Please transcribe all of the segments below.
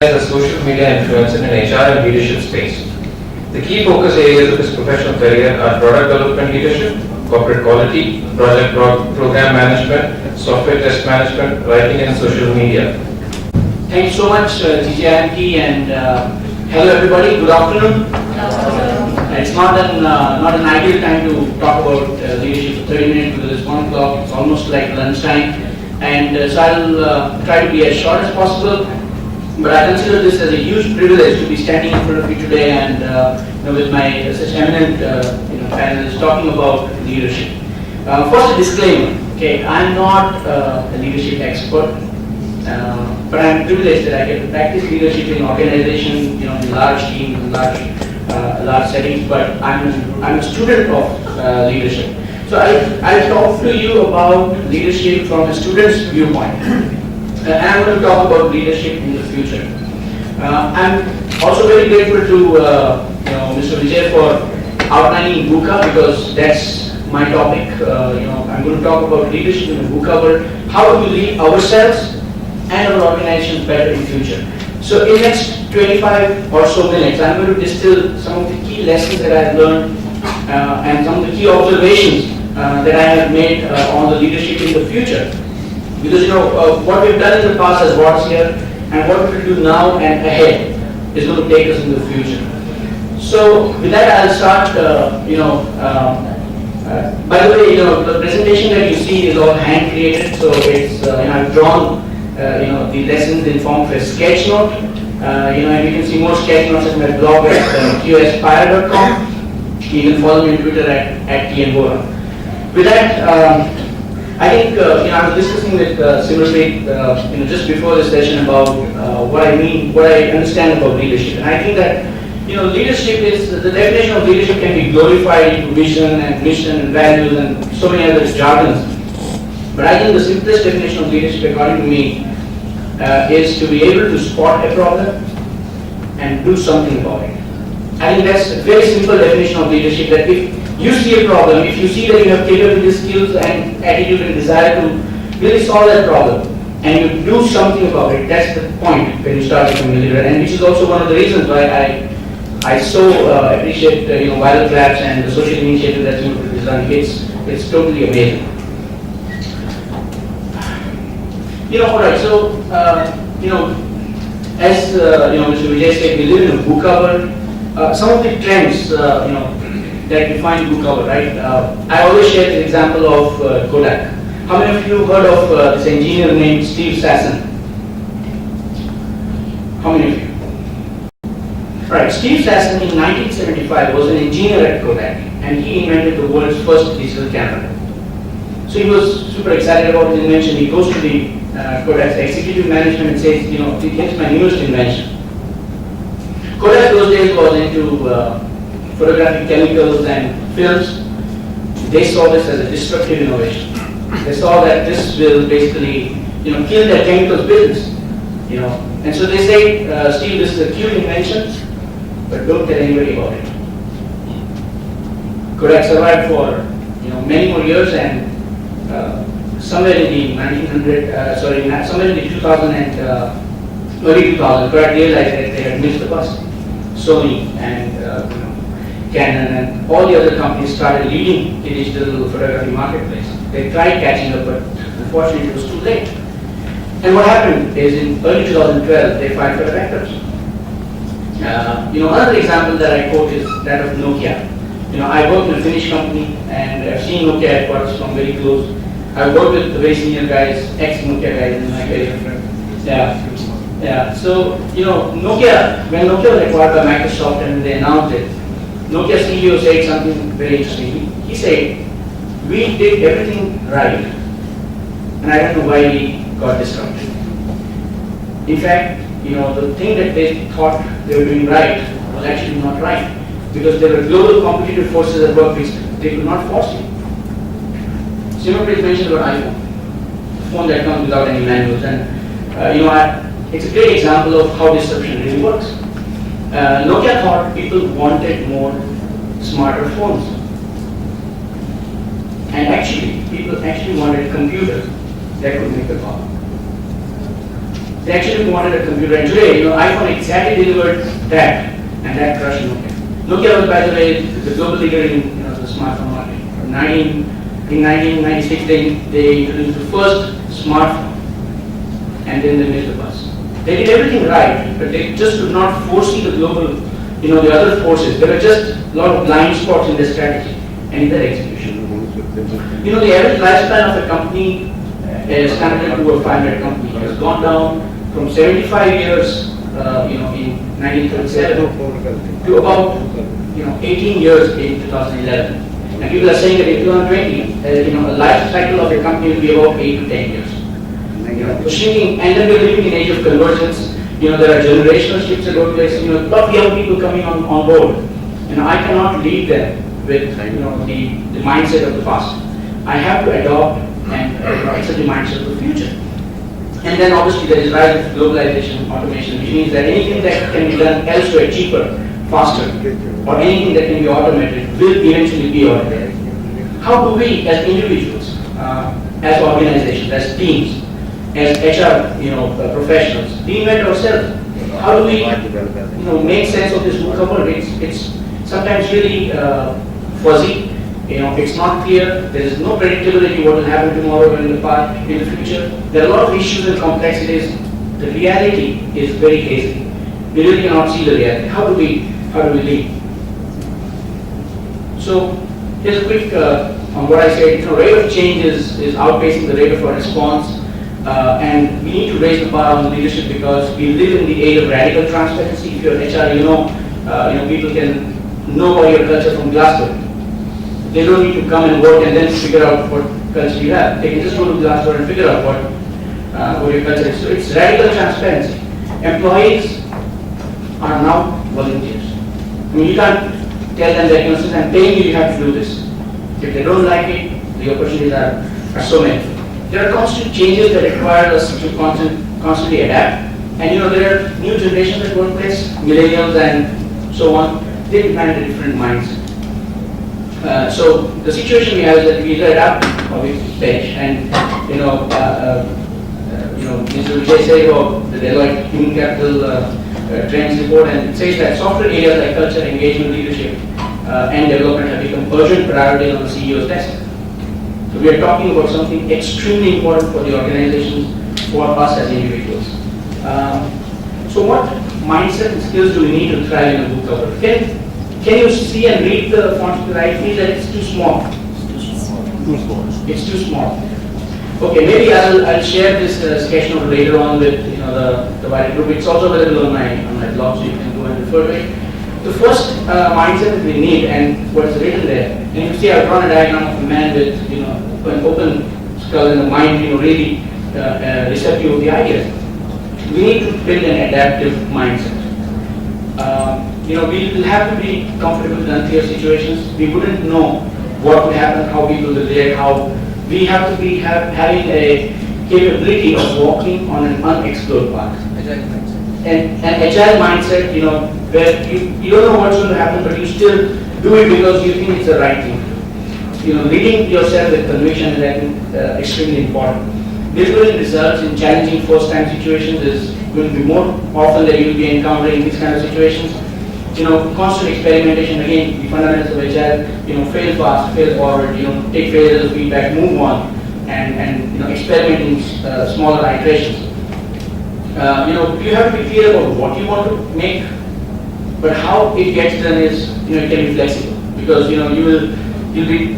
as a social media influencer in HR and leadership space. The key focus areas of his professional career are product development leadership, corporate quality, program management, software test management, writing and social media. Thank you so much, GJMT, and hello everybody. Good afternoon. It's not an ideal time to talk about leadership for 30 minutes because it's 1 o'clock. It's almost like lunchtime, and so I'll try to be as short as possible. But I consider this as a huge privilege to be standing in front of you today and with my such eminent panelists talking about leadership. First, a disclaimer. Okay, I'm not a leadership expert, but I'm privileged that I get to practice leadership in organization, in large teams, in large settings. But I'm a student of leadership. So I'll talk to you about leadership from a student's viewpoint. And I'm going to talk about leadership in the future. I'm also very grateful to Mr. Vijay for outlining VUCA because that's my topic. I'm going to talk about leadership in the VUCA world. How do we lead ourselves and our organizations better in future? So in the next 25 or so minutes, I'm going to distill some of the key lessons that I've learned and some of the key observations that I have made on the leadership in the future. Because what we've done in the past has brought us here, and what we will do now and ahead is going to take us in the future. So with that, I'll start. By the way, the presentation that you see is all hand created. So it's I've drawn the lessons in form of a sketch note. And you can see more sketch notes at my blog at qspire.com. You can follow me on Twitter at tnvora. With that. I think I was discussing with Simranpreet just before this session about what I understand about leadership, and I think that leadership is the definition of leadership can be glorified into vision and mission and values and so many other jargons. But I think the simplest definition of leadership, according to me, is to be able to spot a problem and do something about it. I think that's a very simple definition of leadership. That if you see a problem, if you see that you have capabilities, skills and attitude and desire to really solve that problem and you do something about it, that's the point when you start becoming a leader. And which is also one of the reasons why I so appreciate Viral Claps and the social initiative that's done. It's totally amazing. Alright, so as Mr. Vijay said, we live in a VUCA world. Some of the trends that define VUCA, right? I always share the example of Kodak. How many of you heard of this engineer named Steve Sasson? How many of you? Right, Steve Sasson in 1975 was an engineer at Kodak, and he invented the world's first digital camera. So he was super excited about his invention. He goes to the Kodak's executive management and says, here's my newest invention. Kodak those days was into photographic chemicals and films. They saw this as a disruptive innovation. They saw that this will basically, kill their chemicals business. And so they say, Steve, this is a cute invention, but don't tell anybody about it. Kodak survived for many more years, and somewhere in the somewhere in the 2000 and early 2000, Kodak realized that they had missed the bus. Sony and Canon and all the other companies started leading the digital photography marketplace. They tried catching up, but unfortunately it was too late. And what happened is in early 2012, they filed for bankruptcy. Another example that I quote is that of Nokia. I worked in a Finnish company and I've seen Nokia headquarters from very close. I've worked with the very senior guys, ex-Nokia guys in my career. Yeah. So, Nokia, when Nokia was acquired by Microsoft and they announced it, Nokia CEO said something very interesting. He said, we did everything right, and I don't know why we got disrupted. In fact, the thing that they thought they were doing right was actually not right, because there were global competitive forces at work which they could not force you. Simranpreet mentioned about iPhone, a phone that comes without any manuals, and it's a great example of how disruption really works. Nokia thought people wanted more smarter phones. And actually, people actually wanted computers that could make the call. They actually wanted a computer, and today, iPhone exactly delivered that, and that crushed Nokia. Nokia was, by the way, the global leader in the smartphone market. In 1996, they introduced the first smartphone, and then they made the bus. They did everything right, but they just could not foresee the global, the other forces. There were just a lot of blind spots in their strategy and in their execution. The average lifespan of a company, a standard 2 or 500 company, has gone down from 75 years, in 1937 to about, 18 years in 2011. And people are saying that in 2020, a life cycle of a company will be about 8 to 10 years. Shrinking, and then we're living in an age of convergence. There are generational shifts that go place. A lot of young people coming on board. I cannot lead them with the mindset of the past. I have to adopt and accept the mindset of the future. And then obviously there is rise of globalization, automation, which means that anything that can be done elsewhere cheaper, faster, or anything that can be automated will eventually be automated. How do we, as individuals, as organizations, as teams, as HR, professionals, reinvent ourselves? How do we, make sense of this book cover? It's sometimes really fuzzy. It's not clear. There is no predictability what will happen tomorrow or in the future. There are a lot of issues and complexities. The reality is very hazy. We really cannot see the reality. How do we lead? So here's a quick on what I said. Rate of change is outpacing the rate of our response, and we need to raise the bar on leadership because we live in the age of radical transparency. If you're HR, people can know about your culture from Glassdoor. They don't need to come and work and then figure out what culture you have. They can just go to Glassdoor and figure out what your culture is. So it's radical transparency. Employees are now volunteers. You can't tell them that since I'm paying you, you have to do this. If they don't like it, the opportunities are so many. There are constant changes that require us to constantly adapt. And there are new generations at workplace, millennials and so on. They demand a different mindset. So the situation we have is that we either adapt or we bench. And Mr. Vijay said about the Deloitte Human Capital Trends report, and it says that software areas like culture, engagement, leadership, and development have become urgent priorities on the CEO's desk. So we are talking about something extremely important for the organizations, for us as individuals. So what mindset and skills do we need to thrive in a book cover? Can you see and read the font to the right? It means that it's too small. It's too small. Okay, maybe I'll share this sketch note later on with the wider group. It's also available on my blog, so you can go and refer to it. The first mindset that we need, and what's written there, and you see I've drawn a diagram of a man with an open skull and the mind really receptive of the ideas. We need to build an adaptive mindset. We will have to be comfortable with unclear situations. We wouldn't know what would happen, how people will react, how we have to be having a capability of walking on an unexplored path. And an agile mindset, where you don't know what's going to happen, but you still do it because you think it's the right thing to do. Leading yourself with conviction is, I think, extremely important. Delivering results in challenging first-time situations is going to be more often that you'll be encountering these kind of situations. Constant experimentation, again, the fundamentals of agile, fail fast, fail forward, take failure as feedback, move on, and experiment in smaller iterations. You have to be clear about what you want to make, but how it gets done is, it can be flexible, because anything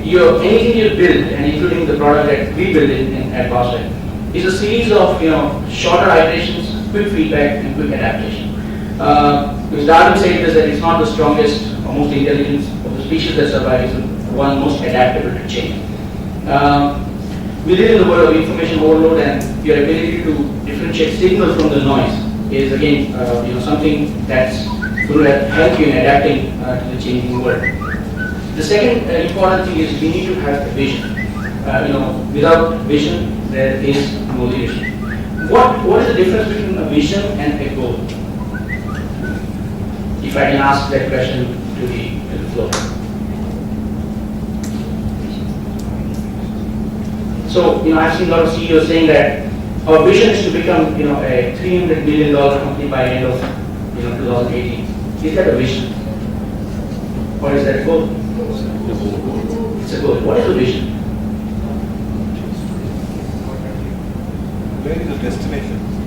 you build, and including the product that we build at Boston, is a series of shorter iterations, quick feedback, and quick adaptation. Because Darwin said this, that it's not the strongest or most intelligent of the species that survive, it's the one most adaptable to change. We live in the world of information overload, and your ability to differentiate signal from the noise is again something that's going to help you in adapting to the changing world. The second important thing is we need to have a vision. Without vision, there is no leadership. What is the difference between a vision and a goal? If I can ask that question to the floor. So, I've seen a lot of CEOs saying that Our vision is to become, a $300 million company by end of, 2018. Is that a vision? Or is that a goal? It's a goal. What is the vision? Where is the destination?